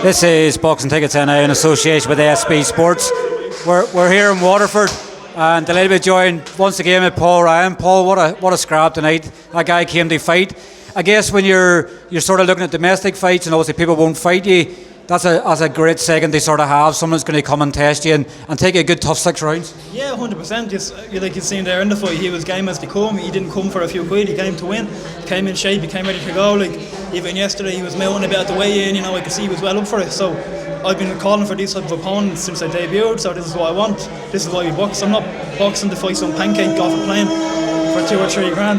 This is Boxing Tickets NI in association with ASB Sports. We're here in Waterford and delighted to be joined once again with Paul Ryan. Paul, what a scrap tonight. That guy came to fight. I guess when you're sort of looking at domestic fights and obviously people won't fight you, that's a great second to sort of have. Someone's going to come and test you and take a good tough 6 rounds. Yeah, 100%. Just like you've seen there in the fight, he was game as they come. He didn't come for a few quid. He came to win. He came in shape. He came ready to go. Like even yesterday, he was mounting about the way in. I could see he was well up for it. So I've been calling for these type of opponents since I debuted. So this is what I want. This is why we box. I'm not boxing to fight some pancake off a plane for 2 or 3 grand.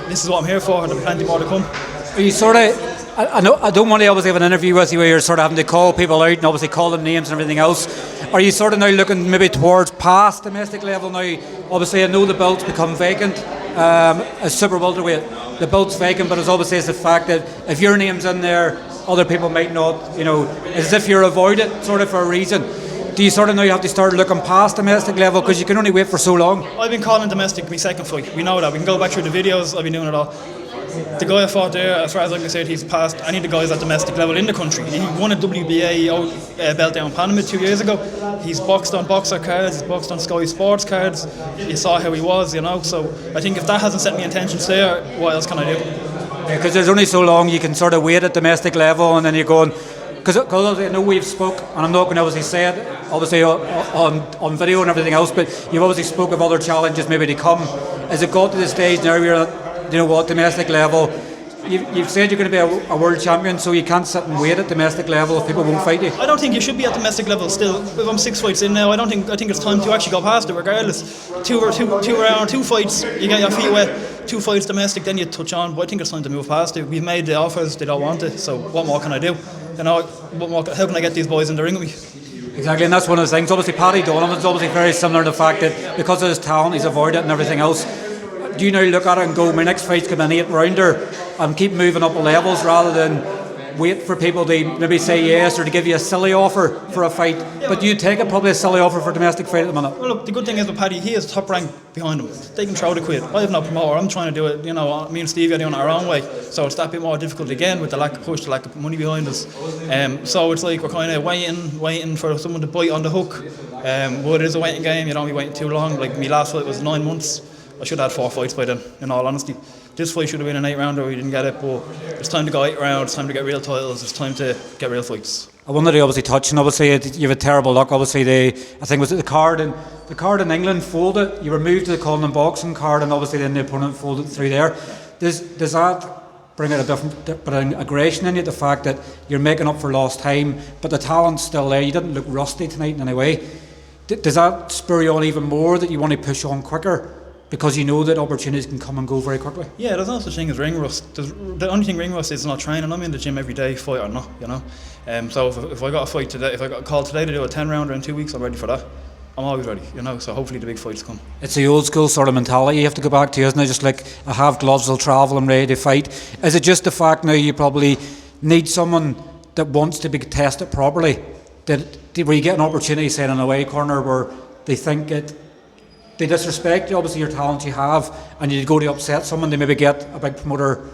This is what I'm here for. There's plenty more to come. Are you sort of? I don't want to obviously have an interview with you where you're sort of having to call people out and obviously call them names and everything else. Are you sort of now looking maybe towards past domestic level now? Obviously I know the belt's become vacant as super welterweight. The belt's vacant, but it's obviously the fact that if your name's in there, other people might not, as if you're avoided sort of for a reason. Do you sort of now have to start looking past domestic level because you can only wait for so long? I've been calling domestic my second fight. We know that. We can go back through the videos. I've been doing it all. The guy I fought there, as far as I can say, he's passed any of the guys at domestic level in the country. He won a WBA belt down in Panama 2 years ago. He's boxed on Boxer cards, he's boxed on Sky Sports cards. You saw how he was, So I think if that hasn't set me intentions there, what else can I do? Because there's only so long you can sort of wait at domestic level and then you're going... Because I know we've spoke, and I'm not going to obviously say it, obviously on video and everything else, but you've obviously spoke of other challenges maybe to come. As it got to the stage now where domestic level, you've said you're going to be a world champion, so you can't sit and wait at domestic level if people won't fight you. I don't think you should be at domestic level still. If I'm 6 fights in now, I think it's time to actually go past it regardless. Two fights, you get your feet wet, 2 fights domestic, then you touch on, but I think it's time to move past it. We've made the offers, they don't want it, so what more can I do? How can I get these boys in the ring with me? Exactly, and that's one of the things. Obviously Paddy Donovan's obviously very similar to the fact that because of his talent he's avoided it and everything else. Do you now look at it and go, my next fight's going to be an 8-rounder and keep moving up the levels rather than wait for people to maybe say yes or to give you a silly offer for a fight? Yeah, but do you take probably a silly offer for a domestic fight at the minute? Well, look, the good thing is with Paddy, he has top rank behind him. They can throw the quid. I have no promoter. I'm trying to do it, me and Stevie are doing it our own way. So it's that bit more difficult again with the lack of push, the lack of money behind us. So it's like we're kind of waiting for someone to bite on the hook. But it is a waiting game. You don't be waiting too long. Like my last fight was 9 months. I should have had 4 fights by then, in all honesty. This fight should have been an 8-rounder, we didn't get it, but it's time to go 8 rounds, it's time to get real titles, it's time to get real fights. I wanted to obviously touch, and obviously you have a terrible luck. Obviously, I think was it the card in England folded. You were moved to the Cullinan boxing card, and obviously then the opponent folded through there. Does that bring out a different bit of aggression in you, the fact that you're making up for lost time, but the talent's still there? You didn't look rusty tonight in any way. Does that spur you on even more that you want to push on quicker? Because you know that opportunities can come and go very quickly. Yeah, there's no such thing as ring rust. The only thing ring rust is not training. I'm in the gym every day, fight or not, So if I got a fight today, if I got a call today to do a 10-rounder in 2 weeks, I'm ready for that. I'm always ready, So hopefully the big fights come. It's the old school sort of mentality you have to go back to, isn't it? Just like, I have gloves, I'll travel, I'm ready to fight. Is it just the fact now you probably need someone that wants to be tested properly? Where you get an opportunity, say, in an away corner where they think they disrespect obviously your talent you have, and you go to upset someone, they maybe get a big promoter.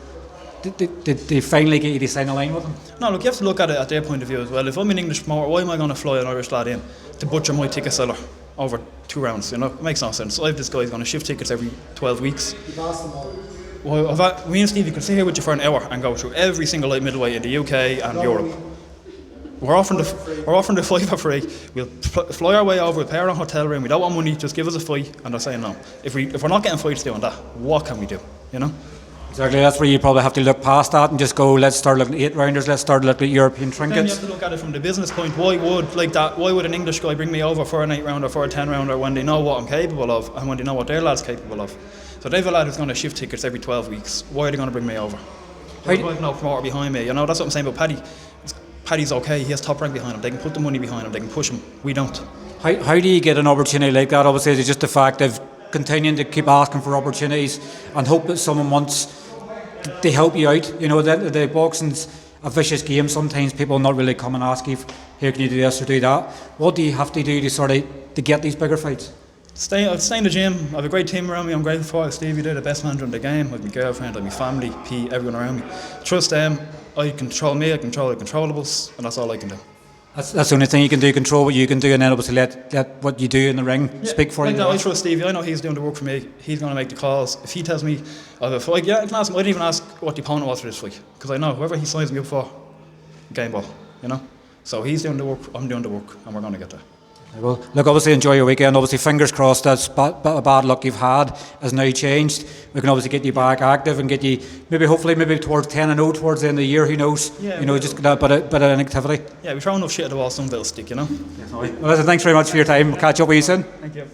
They finally get you to sign a line with them? No, look, you have to look at it at their point of view as well. If I'm an English promoter, why am I going to fly an Irish lad in to butcher my ticket seller over 2 rounds? It makes no sense. I have this guy who's going to shift tickets every 12 weeks. Well, me and Stevie can sit here with you for an hour and go through every single light middleweight in the UK and Europe. We're offering the fight for free. We'll fly our way over, we'll pay our own hotel room. We don't want money, just give us a fight. And they're saying no. If we're not getting fights doing that, what can we do? Exactly. That's where you probably have to look past that and just go, let's start looking at 8-rounders, let's start looking at European trinkets. Then you have to look at it from the business point. Why would an English guy bring me over for an 8-rounder, for a 10-rounder when they know what I'm capable of and when they know what their lad's capable of? So they've a lad who's going to shift tickets every 12 weeks. Why are they going to bring me over? I have no promoter behind me. That's what I'm saying about Paddy. Paddy's okay, he has top rank behind him, they can put the money behind him, they can push him, we don't. How do you get an opportunity like that? Obviously it's just the fact of continuing to keep asking for opportunities and hope that someone wants to help you out. The boxing's a vicious game. Sometimes people not really come and ask you, here, can you do this or do that? What do you have to do to to get these bigger fights? Stay in the gym. I have a great team around me. I'm grateful for it. Stevie, they're the best manager in the game. I have my girlfriend, I have my family, Pete, everyone around me. Trust them. I control me. I control the controllables, and that's all I can do. That's the only thing you can do. Control what you can do, and then obviously let what you do in the ring speak for like you. That, I trust Stevie. I know he's doing the work for me. He's going to make the calls. If he tells me I have a fight, yeah, I can ask him. I didn't even ask what the opponent was for this fight because I know whoever he signs me up for, game ball. So he's doing the work. I'm doing the work, and we're going to get there. Well, look, obviously enjoy your weekend. Obviously, fingers crossed that bad luck you've had has now changed. We can obviously get you back active and get you hopefully towards 10-0 towards the end of the year. Who knows? Yeah, just get a bit of an activity. Yeah, we throw enough shit at the wall, some will stick, Well, listen, thanks very much for your time. We'll catch up with you soon. Thank you.